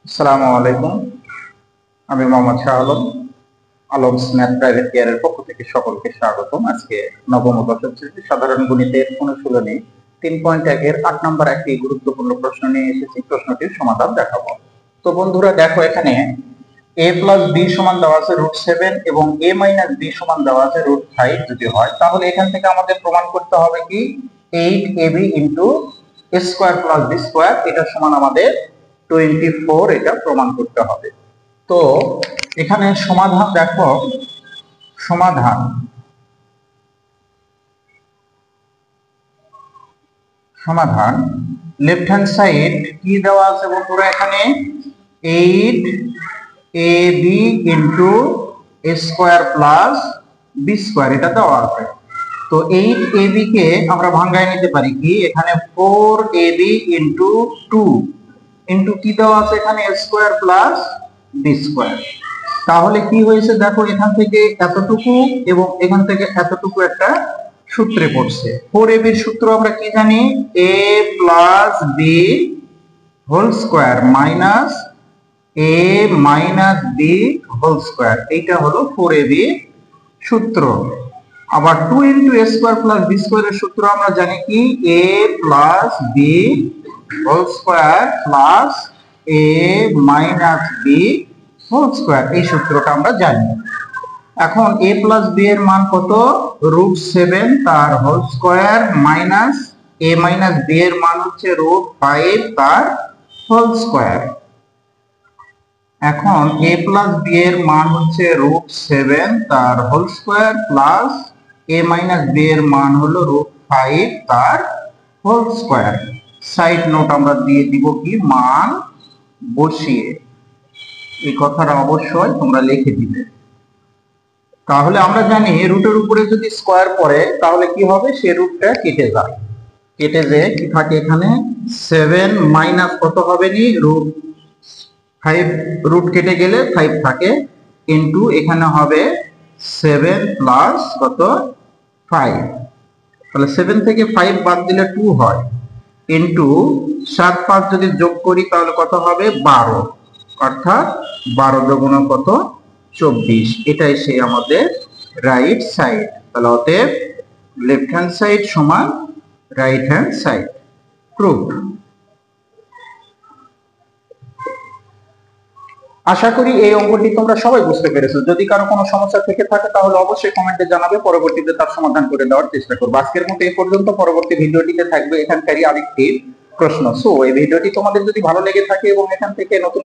আসসালামু আলাইকুম। আমি মোহাম্মদ শাহ আলম। আলমস ম্যাথ প্রাইভেট কেয়ারের পক্ষ থেকে সকলকে স্বাগতম। আজকে নবম ও দশম শ্রেণীর সাধারণ গণিতের অনুশীলনী 3.1 এর 8 নম্বর একটি গুরুত্বপূর্ণ প্রশ্ন নিয়ে এসেছি। প্রশ্নটির সমাধান দেখাবো। তো বন্ধুরা দেখো, এখানে a প্লাস বি সমান দেওয়া আছে √7 এবং a মাইনাস বি সমান দেওয়া আছে √5 যদি হয়, তাহলে এখান থেকে আমাদের প্রমাণ করতে হবে কি 8ab into a square plus B square এটা সমান আমাদের 24, এটা প্রমাণ করতে হবে। তো এখানে সমাধান দেখো, সমাধান সমাধান লেফট হ্যান্ড সাইড কি দেওয়া আছে বন্ধুরা, এখানে 8ab into a square plus B square এটা দেওয়া আছে। তো 8ab কে আমরা ভাঙায় নিতে পারি কি, এখানে 4ab ইন্টু 2 ইন্টু কি দেওয়া আছে এখানে a square plus B square. তাহলে কি হয়েছে দেখো, এখান থেকে এতটুকু এবং এখান থেকে এতটুকু একটা সূত্রে পড়ছে। 4ab এর সূত্র আমরা কি জানি, a plus B whole square minus a minus B whole square, এইটা হলো 4ab সূত্র। আবার 2 into a square plus B স্কোয়ারের সূত্র আমরা জানি কি, a plus B whole square plus a minus B whole square, এই সূত্রটা আমরা জানি। এখন a প্লাস বি এর মান কত, √7 তার whole square minus a minus B এর মান হচ্ছে √5 তার হোল স্কোয়ার। এখন a প্লাস বি এর মান হচ্ছে √7 তার whole square plus a minus B এর মান হলো √5 তার হোল স্কোয়ার। সাইড নোট আমরা দিয়ে দিব কি, মান বসিয়ে। এই কথাটা অবশ্যই তোমরা লিখে দিবে। তাহলে আমরা জানি রুটের উপরে যদি স্কোয়ার পড়ে তাহলে কি হবে, সে রুটটা কেটে যায়। কেটে যে কি থাকে এখানে 7 মাইনাস কত হবে নি, √5, রুট কেটে গেলে 5 থাকে, ইন্টু এখানে হবে 7 প্লাস কত 5, তাহলে 7 থেকে 5 বাদ দিলে 2 হয়, ইন্টু 7 5 যদি যোগ করি তাহলে কত হবে 12, অর্থাৎ 12 দুগুণ কত 24, এটাই সেই আমাদের রাইট সাইড। তাহলে অতএব লেফট হ্যান্ড সাইড সমান রাইট হ্যান্ড সাইড, প্রুফ। আশা করি এই অঙ্কটি তোমরা সবাই বুঝতে পেরেছো। যদি কারো কোনো সমস্যা থেকে থাকে তাহলে অবশ্যই কমেন্টে জানাবে, পরবর্তীতে তার সমাধান করে দেওয়ার চেষ্টা করব। আজকের মতো এই পর্যন্ত। পরবর্তী ভিডিওটিতে থাকবে এখানকারই আরেকটি প্রশ্ন। সো এই ভিডিওটি তোমাদের যদি ভালো লেগে থাকে এবং এখান থেকে নতুন